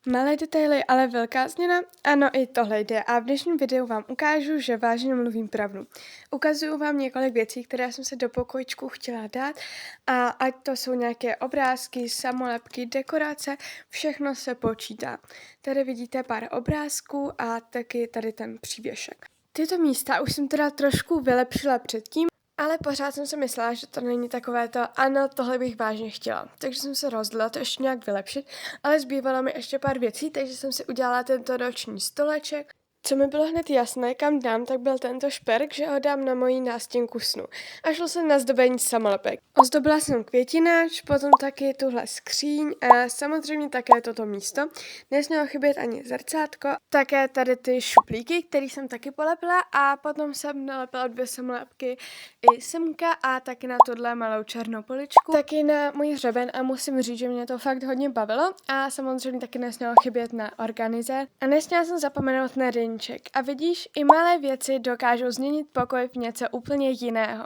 Malé detaily, ale velká změna? Ano, i tohle jde a v dnešním videu vám ukážu, že vážně mluvím pravdu. Ukazuju vám několik věcí, které jsem se do pokojičku chtěla dát a ať to jsou nějaké obrázky, samolepky, dekorace, všechno se počítá. Tady vidíte pár obrázků a taky tady ten přívěšek. Tyto místa už jsem teda trošku vylepšila předtím, ale pořád jsem si myslela, že to není takové to, ano, tohle bych vážně chtěla. Takže jsem se rozhodla to ještě nějak vylepšit, ale zbývalo mi ještě pár věcí, takže jsem si udělala tento roční stoleček. Co mi bylo hned jasné, kam dám, tak byl tento šperk, že ho dám na moji nástěnku snu. A šlo se na zdobení samolepek. Ozdobila jsem květináč, potom taky tuhle skříň a samozřejmě také toto místo. Nesmělo chybět ani zrcátko, také tady ty šuplíky, které jsem taky polepila a potom jsem nalepila 2 samolepky i semka a taky na tohle malou černou poličku, taky na můj hřeben a musím říct, že mě to fakt hodně bavilo a samozřejmě taky nesmělo chybět na organize a nesměla jsem zapomenout na deníček. A vidíš, i malé věci dokážou změnit pokoj v něco úplně jiného.